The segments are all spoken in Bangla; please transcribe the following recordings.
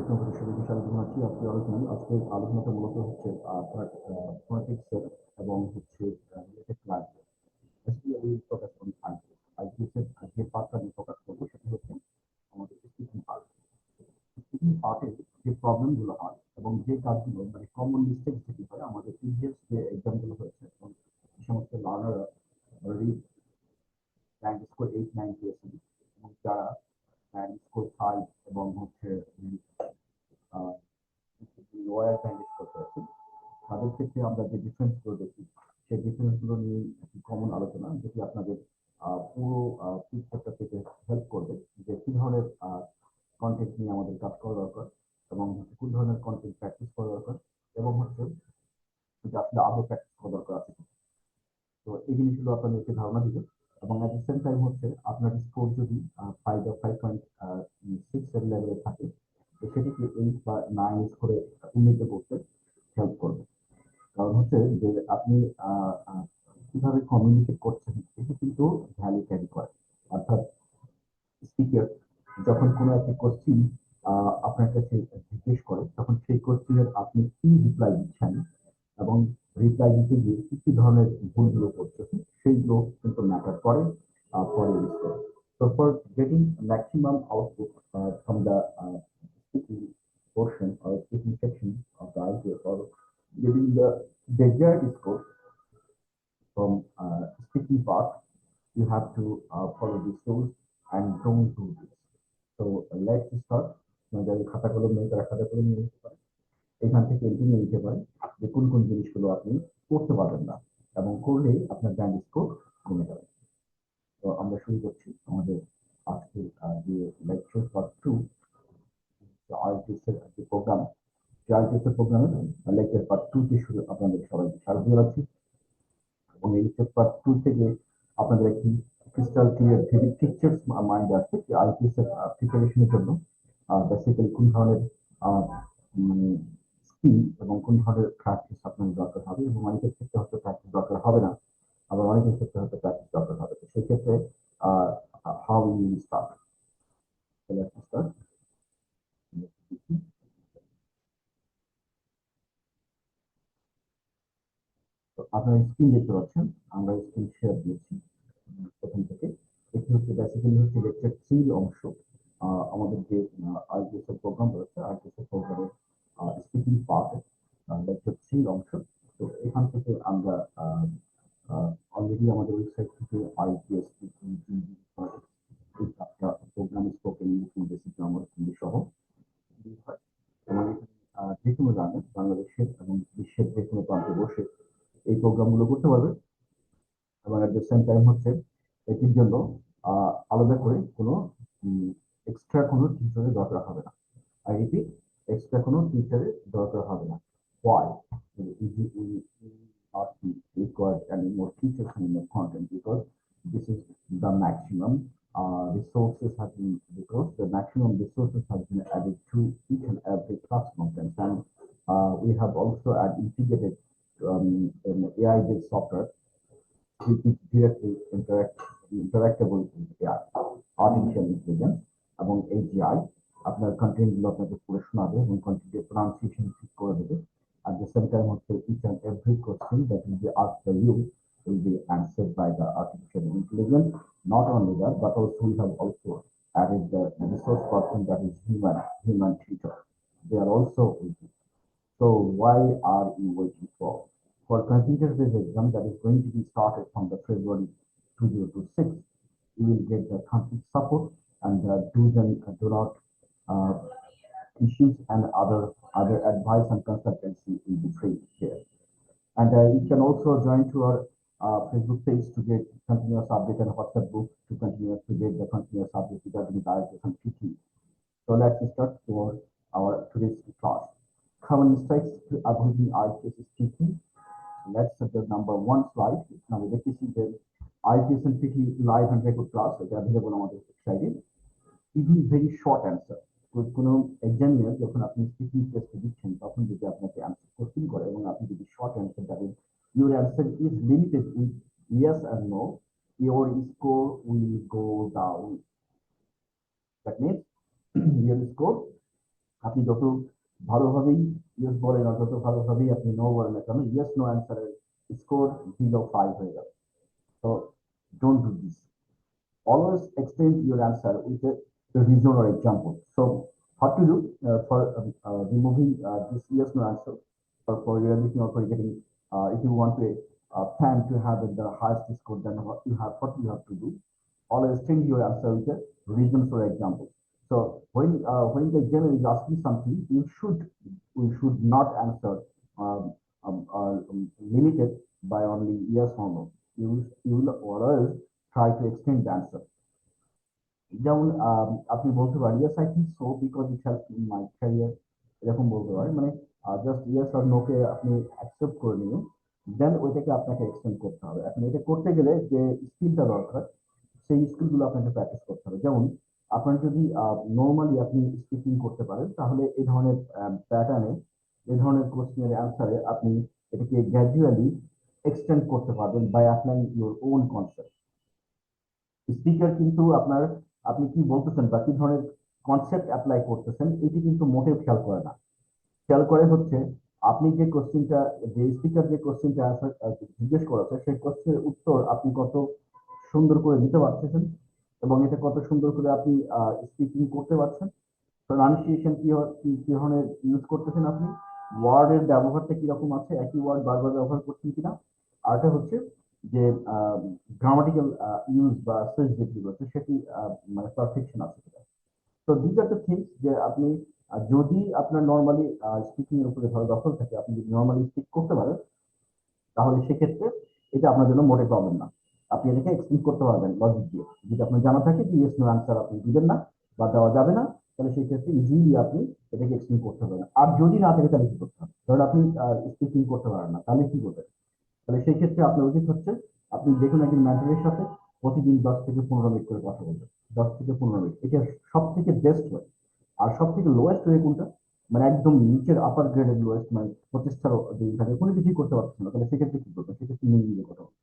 আসসালামু আলাইকুম স্বাগত আছি আজকে আলোচনায়। আজকের আলোচনাটা মূলত হচ্ছে ফনেটিক্সের এবং হচ্ছে রিলেটেড ক্লাস। বেসিক্যালি আমি ফোকাস করি আইটিএস এর যে পার্টটা আমি ফোকাস করবো সেটা হচ্ছে আমাদের স্পিকিং পার্ট। স্পিকিং পার্টে যে প্রবলেমগুলো হয় এবং যে কাজগুলো মানে কমন মিস্টেক যেটি হয় আমাদের প্রিভিয়াস যে এক্সামগুলো হয়েছে এবং যে সমস্ত লার্নাররা অলরেডি র্যাঙ্ক স্কোর 8-9 পেয়েছেন এবং যারা র্যাঙ্ক স্কোর 5 এবং হচ্ছে লোয়ার র্যাঙ্ক স্কোর করেছেন তাদের ক্ষেত্রে আমরা যে ডিফারেন্স গুলো দেখি সেই ডিফারেন্স গুলো নিয়ে একটি কমন আলোচনা যেটি আপনাদের পুরো পিকচারটা থেকে হেল্প করবে যে কি ধরনের কন্টেন্ট নিয়ে আমাদের কাজ করা দরকার এবং হচ্ছে কোন ধরনের কন্টেন্ট প্র্যাকটিস করা দরকার এবং হচ্ছে যে আসলে আদৌ প্র্যাকটিস করা দরকার আছে। তো এই জিনিসগুলো আপনাদেরকে ধারণা দিবে এবং এট দ্য সেম টাইম হচ্ছে আপনার স্কোর যদি 5 এর লেভেলে থাকে তো সেটিকে 8 বা 9 স্কোরে উন্নীত করতে হেল্প করবে। কারণ হচ্ছে যে আপনি কিভাবে কমিউনিকেট করছেন এটি কিন্তু ভ্যালু ক্যারি করে। অর্থাৎ স্পিকার যখন কোনো একটা কোশ্চিন আপনার কাছে জিজ্ঞেস করে তখন সেই কোশ্চিনের আপনি কি রিপ্লাই দিচ্ছেন এবং রিপ্লাই দিতে গিয়ে কি কি ধরনের ভুলগুলো করতেছেন সেইগুলো কিন্তু ম্যাটার করে for score. So for getting maximum output from the speaking portion or speaking section of the IELTS or getting the desired score from speaking part, you have to follow these rules and don't do this. So let's start. যাদের খাতা কলম নেই তারা খাতা কলম নিয়ে নিতে পারে, এখান থেকে এন্ট্রি নিয়ে নিতে পারেন যে কোন কোন জিনিসগুলো আপনি করতে পারবেন না এবং করলেই আপনার ব্যান্ড স্কোর কমে যাবে। তো আমরা শুরু করছি আমাদের আজকের যে লেকচার পার্ট 2 আইএলটিএস এর যে প্রোগ্রাম, যে আইএলটিএস এর প্রোগ্রামের লেকচার পার্ট 2 তে শুরু আপনাদের সবাইকে স্বাগত জানাচ্ছি এবং এই লেকচার পার্ট 2 থেকে আপনাদের একটি ক্রিস্টাল ক্লিয়ার পিকচার্স মাইন্ডে আসবে যে আইএলটিএস এর প্রিপারেশনের জন্য বেসিক্যালি কোন ধরনের স্কিল এবং কোন ধরনের প্র্যাকটিস আপনার দরকার হবে এবং অনেকের ক্ষেত্রে হয়তো প্র্যাকটিস দরকার হবে না, আবার অনেকের ক্ষেত্রে হয়তো প্র্যাকটিস দরকার হবে। তো সেক্ষেত্রে হাউ ইউ স্টার্ট, স্টার্ট। তো আপনারা স্ক্রিন দেখতে পাচ্ছেন, আমরা স্ক্রিন শেয়ার দিয়েছি প্রথম থেকে। এটি হচ্ছে বেসিক্যালি হচ্ছে লেকচার 3 অংশ। আমাদের যে আইএলটিএস এর প্রোগ্রাম রয়েছে আইএলটিএস এর প্রোগ্রামের স্পিকিং পার্ট লেকচার 3 অংশ। তো এখান থেকে আমরা অলরেডি আমাদের ওয়েবসাইট থেকে IELTS programme spoken English basic grammar Hindi সহ হয় এবং যে কোনো জায়গায় বাংলাদেশের এবং বিশ্বের যে কোনো প্রান্তে বসে এই প্রোগ্রামগুলো করতে পারবে এবং এট দ্য সেম টাইম হচ্ছে এটির জন্য আলাদা করে কোনো এক্সট্রা কোনো টিচারের দরকার হবে না। আই রিপিট, এক্সট্রা কোনো টিচারের দরকার হবে না। Why? We not require any more teachers and more content because this is the maximum resources have been because the maximum resources have been added to each and every class content and we have also integrated an AI-based software which is directly interactable with AI, artificial intelligence এবং AGI আপনার কন্টেন্ট গুলো আপনাকে পড়ে শোনাবে এবং কন্টেন্টের প্রনাউন্সিয়েশন ঠিক করে দেবে। At the same time হচ্ছে each and every question that will be asked by you will be answered by the artificial intelligence. Not only that, but also we have also added the resource person that is human tutor. They are also with you. So why are you waiting for? For computer-based exam that is going to be started from the February 2026, you will get the complete support and the do's and do not issues and other advice and consultancy will be free here. And you can also join to our Facebook page to get continuous update and WhatsApp group to continue to get the continuous update regarding the IELTS and PT. So let's start for our today's class. Common mistakes to avoiding IELTS speaking. Let's set the number 1 slide. Now we get to see the IELTS and PT live and record class available on the website. Even very short answer. কোনো এক্সামিনার যখন আপনি স্পিকিং টেস্ট দিচ্ছেন তখন যদি আপনাকে অ্যান্সার কোশ্চেন করে এবং আপনি যদি শর্ট অ্যান্সার দেবেন, your answer is limited with yes and no, your score will go down. That means your score আপনি যত ভালোভাবেই ইয়েস বলেন আর যত ভালোভাবেই আপনি নো বলেন না কেন, ইয়েস নো অ্যান্সারের স্কোর বিলো 5 হয়ে যাবে। তো don't do this. Always extend your answer with a reason or example. So, what to do for removing this yes no answer, or for realizing or for getting, if you want to plan to have the highest score, then what you have to do. Always extend your answer with a reason for example. So when the examiner is asking something, you should not answer limited by only yes or no. You will always try to extend the answer. যেমন আপনি বলতে পারেন yes I think so because it help in my career, এরকম বলতে পারেন। মানে জাস্ট ইয়েস আর নো কে আপনি অ্যাকসেপ্ট করে নিয়ে দেন ওইটাকে আপনাকে এক্সটেন্ড করতে হবে। আপনি এটা করতে গেলে যে স্কিলটা দরকার, সেই স্কিলগুলো আপনাকে প্র্যাকটিস করতে হবে। যেমন আপনার যদি নর্মালি আপনি স্পিকিং করতে পারেন, তাহলে এই ধরনের প্যাটার্নে, এই ধরনের কোশ্চেনের অ্যান্সারে আপনি এটাকে গ্র্যাজুয়ালি এক্সটেন্ড করতে পারবেন by applying your own concept. Speaker কিন্তু আপনি কি বলতেছেন বা কি ধরনের কনসেপ্ট অ্যাপ্লাই করতেছেন এটি কিন্তু মোটেও খেয়াল করে না। খেয়াল করে হচ্ছে আপনি যে কোশ্চেনটা, যে স্পিকার যে কোশ্চেনটা অ্যান্সার জিজ্ঞেস করেছে, সেই কোশ্চেনের উত্তর আপনি কত সুন্দর করে দিতে পারতেছেন এবং এটা কত সুন্দর করে আপনি স্পিকিং করতে পারছেন, প্রনাউন্সিয়েশন কি ধরনের ইউজ করতেছেন, আপনি ওয়ার্ডের ব্যবহারটা কিরকম আছে, একই ওয়ার্ড বারবার ব্যবহার করছেন কিনা, আরটা হচ্ছে যে গ্রামাটিক্যাল ইউজ বা সেন্স যেটি রয়েছে সেটি মানে পারফেকশন আছে কিনা। তো দিস আর দ্য থিংস যে আপনি যদি আপনার নর্মালি স্পিকিং এর উপরে ধরো দখল থাকে, আপনি যদি নর্মালি স্পিক করতে পারেন, তাহলে সেক্ষেত্রে এটা আপনার জন্য মোটে প্রবলেম না। আপনি এটাকে এক্সপ্লেন করতে পারবেন লজিক দিয়ে। যদি আপনার জানা থাকে যে ইয়েস নো অ্যান্সার আপনি দিবেন না বা দেওয়া যাবে না, তাহলে সেই ক্ষেত্রে ইজিলি আপনি এটাকে এক্সপ্লেন করতে পারবেন। আর যদি না থাকে তাহলে কি করতে হবে? ধরুন আপনি স্পিকিং করতে পারেন না, তাহলে কি করবেন? তাহলে সেই ক্ষেত্রে আপনার উচিত হচ্ছে আপনি দেখুন একজন মেন্টরের সাথে প্রতিদিন 10 থেকে 15 মিনিট করে কথা বলবেন। 10 থেকে 15 মিনিট, এটা সব থেকে বেস্ট হয়। আর সব থেকে লোয়েস্ট ওয়ে কোনটা? মানে একদম নিচের আপার গ্রেডের লোয়েস্ট, মানে প্রচেষ্টারও যদি থাকে, কোনো কিছুই করতে পারছেন না, তাহলে সেক্ষেত্রে কি করবেন? সেক্ষেত্রে নিয়ে নিয়ে কথা বলবেন।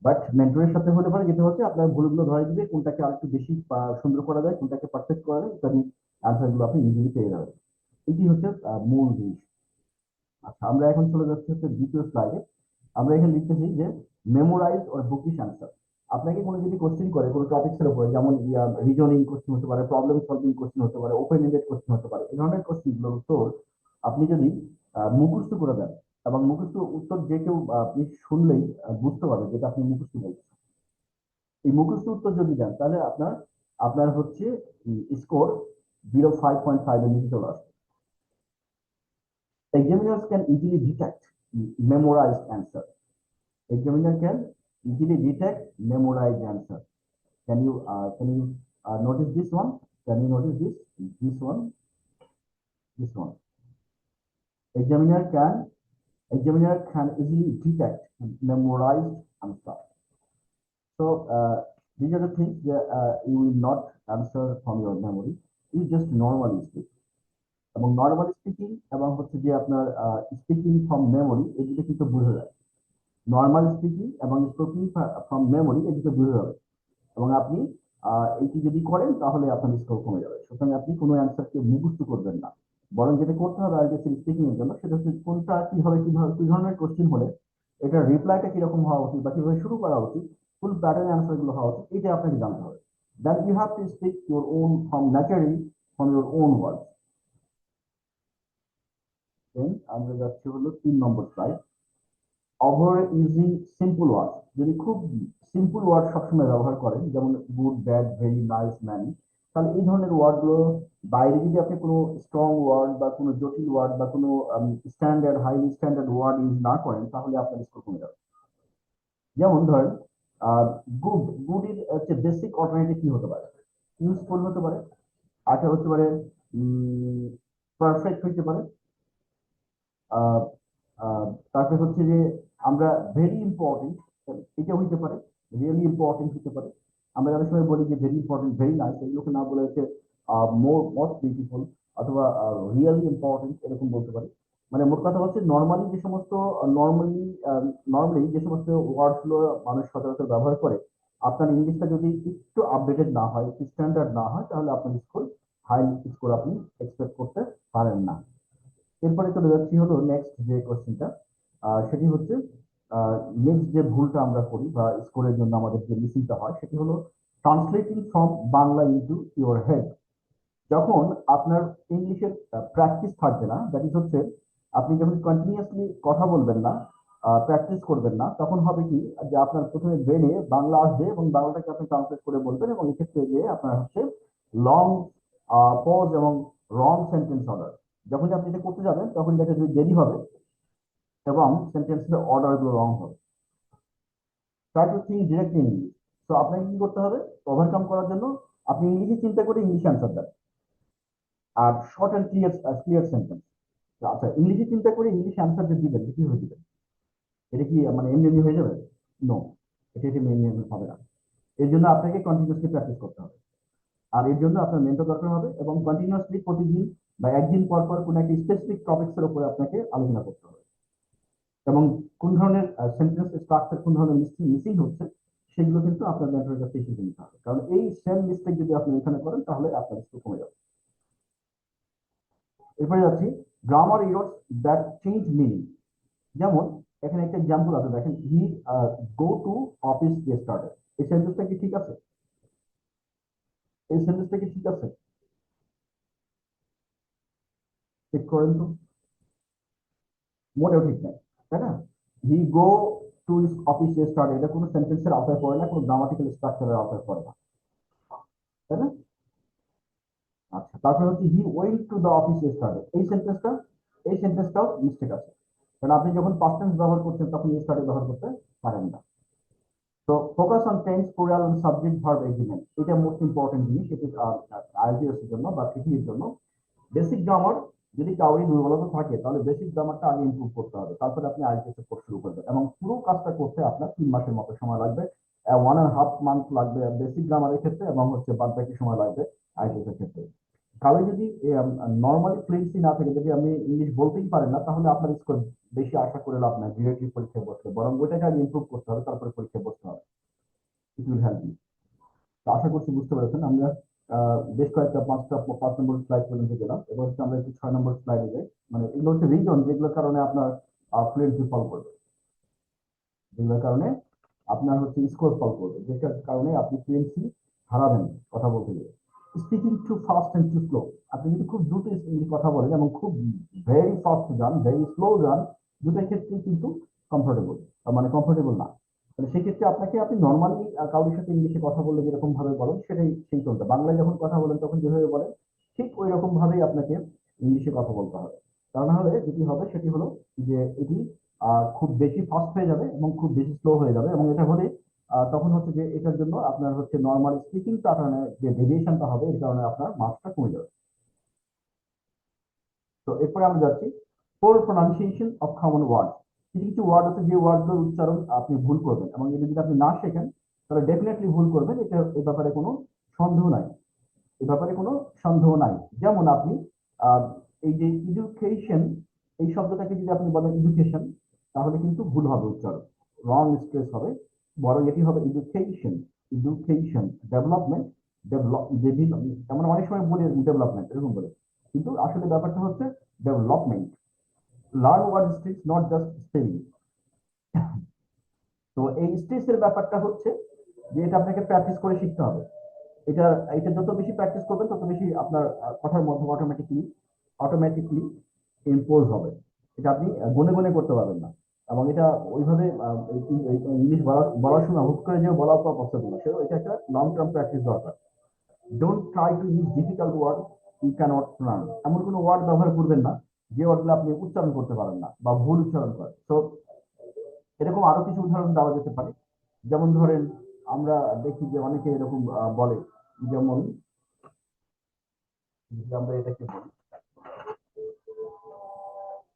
বাট মেন্টরের সাথে হলে পরে যেটা হচ্ছে আপনার ভুলগুলো ধরে দিবে, কোনটাকে আর একটু বেশি সুন্দর করা যায়, কোনটাকে পারফেক্ট করা যায়, ইত্যাদি অ্যান্সার গুলো আপনি ইজিলি পেয়ে যাবেন। এটি হচ্ছে মূল জিনিস। আচ্ছা, আমরা এখন চলে যাচ্ছি হচ্ছে দ্বিতীয় স্লাইডে। আমরা এখানে লিখতেছি যে মেমোরাইজ ওর বুকিশ অ্যান্সার। আপনাকে কোনো যদি কোশ্চেন করে কোনো টপিক্সের উপরে, যেমন রিজনিং কোশ্চেন হতে পারে, প্রবলেম সলভিং কোশ্চেন হতে পারে, ওপেন এন্ডেড কোশ্চেন হতে পারে, এই ধরনের কোশ্চেনগুলোর উত্তর আপনি যদি মুখস্থ করে দেন, এবং মুখস্থ উত্তর যে কেউ আপনি শুনলেই বুঝতে পারবে যেটা আপনি মুখস্থ বলছেন, এই মুখস্থ উত্তর যদি দেন, তাহলে আপনার আপনার হচ্ছে স্কোর 05.5 এর নিচে চলে আসবে। Examiners can easily detect memorized answer. Examiner can easily detect memorized answer. Can you notice this one? Can you notice this one? This one. Examiner can Examiner can easily detect memorized answer. So these are the things that you will not answer from your memory. You just normally speak. এবং নর্মাল স্পিকিং এবং হচ্ছে যে আপনার স্পিকিং ফ্রম মেমোরি, এই দুটো কিন্তু বোঝা যায়। নর্মাল স্পিকিং এবং স্পিকিং ফ্রম মেমোরি, এই দুটো বোঝা যাবে। এবং আপনি এইটি যদি করেন তাহলে আপনার স্কোর কমে যাবে। সুতরাং আপনি কোনো অ্যান্সারকে মুখস্থ করবেন না, বরং যেটা করতে হবে আর কিছু স্পিকিং এর জন্য, সেটা হচ্ছে কোনটা কিভাবে কি ধরনের কোশ্চেন হলে এটা রিপ্লাইটা কিরকম হওয়া উচিত বা কিভাবে শুরু করা উচিত, ফুল প্যাটার্ন অ্যান্সার গুলো হওয়া উচিত, এটা আপনাকে জানতে হবে। Then you have to speak your own from naturally, from your own word. Then আমরা যাচ্ছি হলো 3 number slide. Over using simple word. যদি খুব সিম্পল ওয়ার্ড সবসময় ব্যবহার করেন, যেমন good, bad, very, nice, many, তাহলে এই ধরনের ওয়ার্ড গুলো বাইরে যদি আপনি কোনো স্ট্রং ওয়ার্ড বা কোনো জটিল ওয়ার্ড বা কোনো standard, highly standard word use না করেন, তাহলে আপনার স্কোর কমে যাবে। যেমন ধরেন গুড, গুড এর হচ্ছে বেসিক অল্টারনেটিভ কি হতে পারে? ইউজফুল হতে পারে, আচ্ছা হতে পারে পারফেক্ট হতে পারে, তারপরে হচ্ছে যে আমরা ভেরি ইম্পর্টেন্ট, এটা হইতে পারে, রিয়েলি ইম্পর্টেন্ট হতে পারে। আমরা অনেক সময় বলি যে ভেরি ইম্পর্টেন্ট, ভেরি নাইস, এগুলোকে না বলে হচ্ছে মোস্ট বিউটিফুল অথবা রিয়েলি ইম্পর্টেন্ট, এরকম বলতে পারি। মানে মোট কথা হচ্ছে নর্মালি যে সমস্ত নর্মালি নর্মালি যে সমস্ত ওয়ার্ড গুলো মানুষ সচরাচর ব্যবহার করে, আপনার ইংলিশটা যদি একটু আপডেটেড না হয়, একটু স্ট্যান্ডার্ড না হয়, তাহলে আপনার স্কোর হাই স্কোর আপনি এক্সপেক্ট করতে পারেন না। এরপরে চলে যাচ্ছি হলো নেক্সট যে কোশ্চেনটা, সেটি হচ্ছে নেক্সট যে ভুলটা আমরা করি বা স্কোরের জন্য আমাদের যে মিসিংটা হয় সেটি হলো translating from Bangla into your head. যখন আপনার ইংলিশের প্র্যাকটিস থাকবে না, দ্যাট ইজ হচ্ছে আপনি যখন কন্টিনিউয়াসলি কথা বলবেন না, প্র্যাকটিস করবেন না, তখন হবে কি যে আপনার প্রথমে ব্রেনে বাংলা আসবে এবং বাংলাটাকে আপনি ট্রান্সলেট করে বলবেন এবং এক্ষেত্রে গিয়ে আপনার হচ্ছে লং পজ এবং রং সেন্টেন্স অর্ডার। যখন আপনি এটা করতে যাবেন তখন দেখা যাবে দেরি হবে এবং সেন্টেন্সের অর্ডার গুলো রং হবে। Try to think direct in English. তো আপনাকে কি করতে হবে ওভারকাম করার জন্য? আপনি ইংলিশে চিন্তা করে ইংলিশে অ্যান্সার দেন, আর শর্ট অ্যান্ড ক্লিয়ার সেন্টেন্স। আচ্ছা, ইংলিশে চিন্তা করে ইংলিশে অ্যান্সার যে দিবেন কি হয়ে দিবেন? এটা কি মানে এমনি এমনি হয়ে যাবে? নো, এটা এমনি এমনি হবে না। এর জন্য আপনাকে কন্টিনিউসলি প্র্যাকটিস করতে হবে, আর এর জন্য আপনার মেন্টর দরকার হবে এবং কন্টিনিউসলি প্রতিদিন বা একদিন পর পর কোনো একটা স্পেসিফিক টপিক্স এর উপরে আপনাকে আলোচনা করতে হবে এবং কোন ধরনের সেন্টেন্স স্ট্রাকচার, কোন ধরনের মিসিং হচ্ছে সেগুলো কিন্তু আপনার মেন্টরের কাছে শিখে নিতে হবে, কারণ এই সেম মিস্টেক যদি আপনি এখানে করেন তাহলে আপনার স্কোর কমে যাবে। এরপরে যাচ্ছি grammar errors that change meaning. যেমন এখানে একটা এক্সাম্পল আছে, দেখেন, হি গো টু অফিস ইয়েস্টারডে। এই সেন্টেন্সটা কি ঠিক আছে? এই সেন্টেন্সটা কি ঠিক আছে? চেক করেন তো। মোটেও ঠিক নাই, তাই না? হি গো টু অফিস ইয়েস্টারডে, এটা কোনো সেন্টেন্সের আওতায় পড়ে না, কোনো গ্রামাটিক্যাল স্ট্রাকচারের আওতায় পড়ে না, তাই না? আচ্ছা, তারপরে হচ্ছে he went to the office yesterday. এই সেন্টেন্সটাও মিস্টেক আছে, কারণ আপনি যখন পাস্ট টেন্স ব্যবহার করছেন তখন ইয়েস্টারডে ব্যবহার করতে পারেন না। তো focus on tense, plural, subject, verb, agreement, এটা মোস্ট ইম্পর্টেন্ট জিনিস। এটি আইএলটিএস এর জন্য বা সিটি এর জন্য বেসিক গ্রামার যদি কাউরি দুর্বলতা থাকে তাহলে বেসিক গ্রামারটা আগে ইমপ্রুভ করতে হবে, তারপরে আপনি আইএলটিএস এর কোর্স শুরু করবেন এবং পুরো কাজটা করতে আপনার 3 মাসের মতো সময় লাগবে, 1.5 মান্থ লাগবে বেসিক গ্রামারের ক্ষেত্রে এবং হচ্ছে বাদ বাকি সময় লাগবে আইএলটিএস এর ক্ষেত্রে। কারো যদি নর্মালি ফ্লুয়েন্সি না থাকে, যদি আপনি ইংলিশ বলতেই পারেন না, তাহলে আপনার স্কোর বেশি আশা করে লাভ নাই ডিরেক্টলি পরীক্ষায় বসলে, বরং ওইটাকে আগে ইমপ্রুভ করতে হবে, তারপরে পরীক্ষায় বসতে হবে। It will help you. তো আশা করছি বুঝতে পেরেছেন। আমরা বেশ কয়েকটা 5 নম্বর স্লাইড পর্যন্ত গেলাম, এবার হচ্ছে আমরা একটু 6 নম্বর স্লাইডে যাই। মানে এগুলো হচ্ছে রিজন যেগুলোর কারণে আপনার ফ্লুয়েন্সি ফল করবে, যেগুলোর কারণে আপনার হচ্ছে স্কোর ফল করবে, যেটার কারণে আপনি ফ্লুয়েন্সি হারাবেন কথা বলতে গিয়ে। Speaking too fast and too slow, আপনি যদি খুব দ্রুত কথা বলেন এবং খুব ভেরি ফাস্ট যান, ভেরি স্লো যান, দুটোর ক্ষেত্রেই কিন্তু কমফোর্টেবল, মানে কমফোর্টেবল না। তাহলে সেক্ষেত্রে আপনি নর্মালি কারোর সাথে ইংলিশে কথা বললে যেরকম ভাবে বলেন সেটাই সেই চলবে, বাংলায় যখন কথা বলেন তখন যেভাবে বলেন ঠিক ওই রকম ভাবেই আপনাকে ইংলিশে কথা বলতে হবে। তা না হলে যেটি হবে সেটি হলো যে এটি খুব বেশি ফাস্ট হয়ে যাবে এবং খুব বেশি স্লো হয়ে যাবে, এবং এটা হলে তখন হচ্ছে যে এটার জন্য আপনার হচ্ছে নর্মাল স্পিকিং প্যাটার্নে যে ভেরিয়েশনটা হবে এর কারণে আপনার মার্কসটা কমে যাবে। তো এরপরে আমরা যাচ্ছি পোর প্রনাউন্সিয়েশন অফ কমন ওয়ার্ড। কিছু কিছু ওয়ার্ড আছে যে ওয়ার্ডগুলোর উচ্চারণ আপনি ভুল করবেন এবং এটা যদি আপনি না শেখেন তাহলে ডেফিনেটলি ভুল করবেন, এটা এই ব্যাপারে কোনো সন্দেহ নাই, এ ব্যাপারে কোনো সন্দেহ নাই। যেমন আপনি আহ, এই যে এডুকেশন, এই শব্দটাকে যদি আপনি বলেন এডুকেশন, তাহলে কিন্তু ভুল হবে উচ্চারণ, রং স্ট্রেস হবে, বরং এটি হবে এডুকেশন। এডুকেশন, ডেভেলপমেন্ট, ডেভেলপ, আমরা অনেক সময় বলি ডেভেলপমেন্ট এরকম বলে, কিন্তু আসলে ব্যাপারটা হচ্ছে development. Learn word stress, not just spelling. তো এই স্ট্রেসের ব্যাপারটা হচ্ছে যে এটা আপনাকে প্র্যাকটিস করে শিখতে হবে। এটা এটা যত বেশি প্র্যাকটিস করবেন তত বেশি আপনার কথার মধ্যে অটোমেটিকলি ইম্পোজ হবে। এটা আপনি গুনে গুনে করতে পারবেন না, এবং এটা ওইভাবে ইংলিশ বলার সময় হুট করে যে বলা তো পসিবল না, সেটা এটা একটা লং টার্ম প্র্যাকটিস দরকার। Don't try to use difficult word you can't pronounce. এমন কোনো ওয়ার্ড ব্যবহার করবেন না যে ওয়ার্ডগুলো আপনি উচ্চারণ করতে পারেন না বা ভুল উচ্চারণ করেন। তো এরকম আরো কিছু উদাহরণ দেওয়া যেতে পারে। যেমন ধরেন আমরা দেখি যে অনেকে এরকম বলে, যেমন যদি আমরা এটাকে বলি,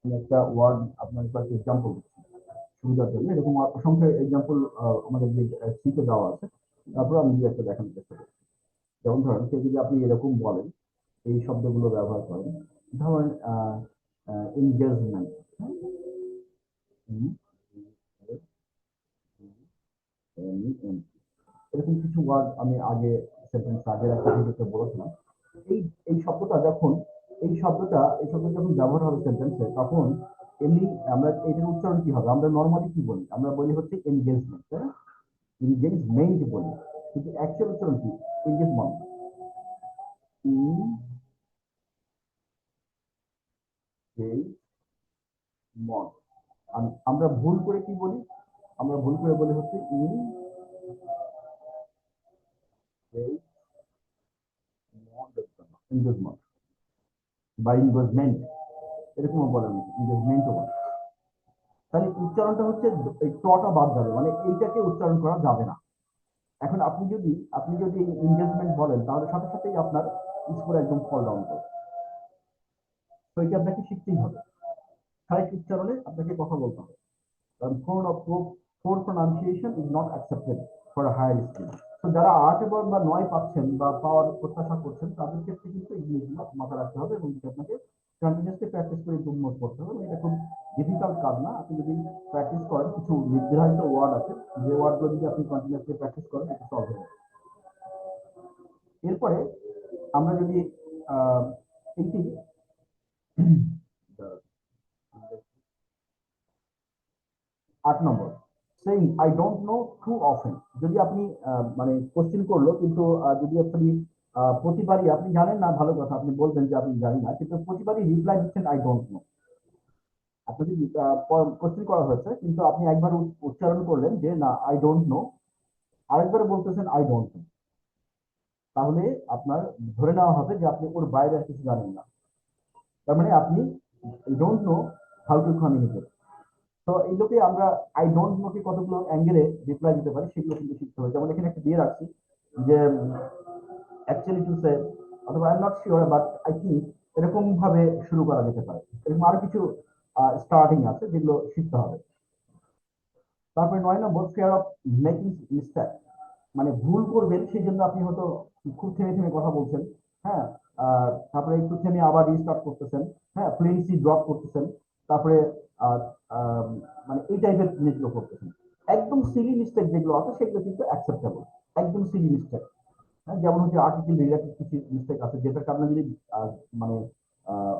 আমি একটা ওয়ার্ড আপনার কাছে এক্সাম্পল দিচ্ছি সুবিধার জন্য, এরকম অসংখ্য এক্সাম্পল আমাদের যে শীটে দেওয়া আছে, তারপর আমি যদি একটা দেখানোর চেষ্টা করি। যেমন ধরেন কেউ যদি আপনি এরকম বলেন, এই শব্দগুলো ব্যবহার করেন, ধরেন এনগেজমেন্ট, এরকম কিছু ওয়ার্ড আমি আগে সেন্টেন্স আগের একটা ভিডিওতে বলেছিলাম। এই এই যখন এই শব্দটা যখন ব্যবহার হবে সেন্টেন্সে, তখন এমনি আমরা এটার উচ্চারণ কি হবে? আমরা নর্মালি কি বলি? আমরা বলি হচ্ছে এনগেজমেন্ট, তাই না? এনগেজমেন্ট বলি, কিন্তু অ্যাকচুয়াল উচ্চারণ কি? এনগেজমেন্ট। মন। আমরা ভুল করে কি বলি? আমরা ভুল করে বলি হচ্ছে এনগেজমেন্ট বা ইনভেস্টমেন্ট, এরকম বলে নাকি, ইনভেস্টমেন্টও বলে। তাহলে উচ্চারণটা হচ্ছে এই টটা বাদ যাবে, মানে এইটাকে উচ্চারণ করা যাবে না। এখন আপনি যদি এনগেজমেন্ট বলেন, তাহলে সাথে সাথেই আপনার স্কোর একদম ফল ডাউন করবে। তো এটা আপনাকে শিখতেই হবে, কারেক্ট উচ্চারণে আপনাকে কথা বলতে হবে। কারণ poor pronunciation is not accepted for a higher skill. তো যারা 8 এবং বা 9 পাচ্ছেন বা পাওয়ার প্রত্যাশা করছেন, তাদের ক্ষেত্রে কিন্তু এই জিনিসগুলো মাথায় রাখতে হবে এবং আপনাকে কন্টিনিউয়াসলি প্র্যাকটিস করে ইমপ্রুভ করতে হবে। এটা খুব ডিফিকাল্ট কাজ না। আপনি যদি প্র্যাকটিস করেন, কিছু নির্ধারিত ওয়ার্ড আছে, যে ওয়ার্ডগুলো যদি আপনি কন্টিনিউয়াসলি প্র্যাকটিস করেন, এটা সলভ হবে। এরপরে আমরা যদি eight 8 number, saying I don't know too often. যদি আপনি মানে কোশ্চেন করলো, কিন্তু যদি আপনি প্রতিবারই আপনি জানেন না, ভালো কথা, আপনি বলবেন যে আপনি জানেন না, কিন্তু প্রতিবারই রিপ্লাই দিচ্ছেন আই ডোন্ট নো। আপনাকে কোশ্চেন করা হয়েছে, কিন্তু আপনি একবার উচ্চারণ করলেন যে না আই ডোন্ট নো, আরেকবার বলতেছেন আই ডোন্ট নো, তাহলে আপনার ধরে নেওয়া হবে যে আপনি ওর বাইরে আর কিছু জানেন না। তার মানে আপনি don't know how to communicate. তো এইগুলোকে আমরা আই ডোন্ট নো কে কতগুলো অ্যাঙ্গেলে রিপ্লাই দিতে পারি, সেগুলো কিন্তু শিখতে হবে। যেমন এখানে একটা দিয়ে রাখছি যে অ্যাকচুয়ালি টু সে, অথবা I am not sure but I think, এরকম ভাবে শুরু করা যেতে পারে। এরকম আরো কিছু স্টার্টিং আছে যেগুলো শিখতে হবে। তারপরে 9 নম্বর, ফিয়ার অফ মেকিং মিস্টেক, মানে ভুল করবেন সেই জন্য আপনি হয়তো খুব থেমে থেমে কথা বলছেন, হ্যাঁ, তারপরে একটু থেমে আবার রিস্টার্ট করতেছেন, হ্যাঁ, ফ্লুয়েন্সি ড্রপ করতেছেন, তারপরে আহ, আহ, মানে এই টাইপের জিনিসগুলো করতেছেন। একদম সিলি মিস্টেক যেগুলো আছে সেগুলো কিন্তু অ্যাকসেপ্টেবল, একদম সিলি মিস্টেক। হ্যাঁ, যেমন হচ্ছে আর্টিকেল রিলেটেড কিছু মিস্টেক আছে, যেটার কারণে যদি মানে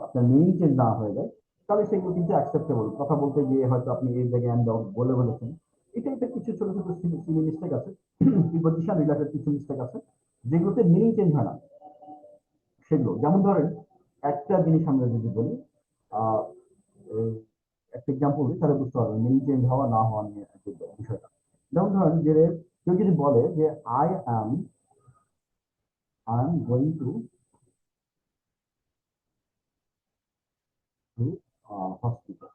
আপনার মিনিং চেঞ্জ না হয়ে যায়, তাহলে সেগুলো কিন্তু অ্যাকসেপ্টেবল। কথা বলতে গিয়ে হয়তো আপনি এই জায়গায় অ্যান্ড ডাউন বলে বলেছেন, এই টাইপের কিছু ছোট ছোট সিলি মিস্টেক আছে, প্রিপজিশন রিলেটেড কিছু মিস্টেক আছে, যেগুলোতে মিনিং চেঞ্জ হয় না। সেগুলো যেমন ধরেন, একটা জিনিস আমরা যদি বলি, আহ একটা এক্সাম্পল দিই, তাহলে বুঝতে পারবেন মিনিং চেঞ্জ হওয়া না হওয়া নিয়ে বিষয়টা। যেমন ধরেন যে কেউ যদি বলে যে I am going to hospital,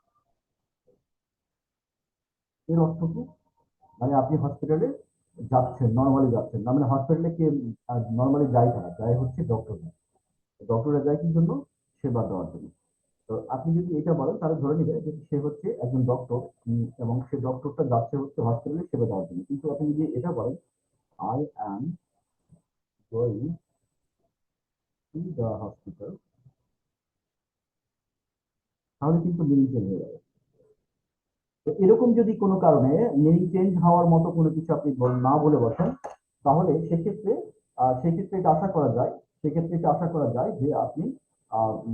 এর অর্থ কি? মানে আপনি হসপিটালে যাচ্ছেন, নর্মালি যাচ্ছেন না, মানে হসপিটালে কে নর্মালি যায়, তারা যায় হচ্ছে ডক্টর। ডক্টরে যায় কি জন্য? সেবা দেওয়ার জন্য। তো আপনি যদি এটা বলেন, তাহলে ধরে নিবে যে সে হচ্ছে একজন ডক্টর, এবং সে ডক্টরটা যাচ্ছে হচ্ছে হসপিটালে সেবা দেওয়ার জন্য। কিন্তু আপনি যদি এটা বলেন I am going to the hospital, তাহলে কিন্তু মিনিং চেঞ্জ হয়ে যাবে। তো এরকম যদি কোনো কারণে মিনিং চেঞ্জ হওয়ার মতো কোনো কিছু আপনি না বলে বসেন, তাহলে সেক্ষেত্রে এটা আশা করা যায়, যে আপনি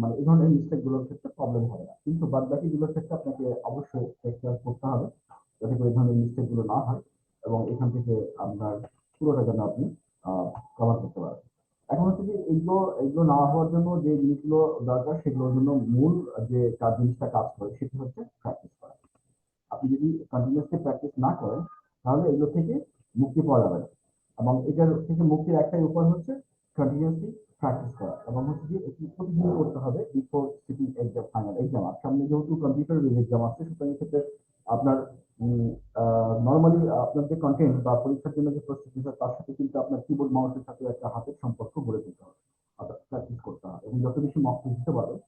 মানে এই ধরনের মিস্টেক গুলোর ক্ষেত্রে প্রবলেম হবে না। কিন্তু বাদ বাকি গুলোর ক্ষেত্রে আপনাকে অবশ্যই টেক কেয়ার করতে হবে, যাতে করে এই ধরনের মিস্টেক গুলো না হয়, এবং এখান থেকে আপনার পুরোটা যেন আপনি কভার করতে পারেন। এখন হচ্ছে যে এগুলো না হওয়ার জন্য যে জিনিসগুলো দরকার, সেগুলোর জন্য মূল যে জিনিসটা কাজ করে সেটি হচ্ছে প্র্যাকটিস করা। আপনি যদি কন্টিনিউয়াসলি প্র্যাকটিস না করেন, তাহলে এগুলো থেকে মুক্তি পাওয়া যাবে না। এবং এটার থেকে মুক্তির একটাই উপায় হচ্ছে কন্টিনিউয়াসলি প্র্যাকটিস করা, এবং হচ্ছে যে এটি প্রতিদিন করতে হবে before sitting exam, final exam. আর সামনে যেহেতু কম্পিউটার এক্সাম আছে, সুতরাং এক্ষেত্রে আপনার নর্মালি আপনার যে কন্টেন্ট বা পরীক্ষার জন্য যে প্রস্তুতি, তার সাথে কিন্তু আপনার কিবোর্ড মাউসের সাথে একটা হাতের সম্পর্ক গড়ে তুলতে হবে, অর্থাৎ প্র্যাকটিস করতে হবে। এবং যত বেশি মক টেস্ট দিতে পারবেন,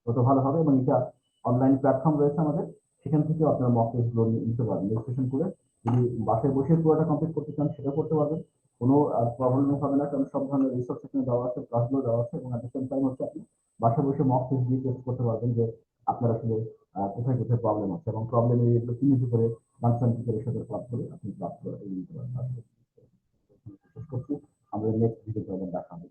তত ভালো হবে। এবং এটা অনলাইন প্ল্যাটফর্ম রয়েছে আমাদের, সেখান থেকে আপনার মক টেস্ট গুলো নিতে পারবেন রেজিস্ট্রেশন করে। যদি বাসায় বসে পুরোটা কমপ্লিট করতে চান, সেটা করতে পারবেন, কোনো প্রবলেম হবে না, কারণ সব ধরনের রিসোর্স এখানে দেওয়া আছে, ক্লাসগুলো দেওয়া আছে। এবং এট দ্য সেম টাইম হচ্ছে আপনি বাসায় বসে মক টেস্ট দিয়ে টেস্ট করতে পারবেন যে আপনার আসলে কোথায় কোথায় প্রবলেম আছে, এবং প্রবলেম এরিয়াগুলো চিহ্নিত করে কনসার্ন টিচারের সাথে ক্লাস করে আপনি ক্লাস করে নিতে পারবেন। আমরা নেক্সট ভিডিওতে আবার দেখা হবে।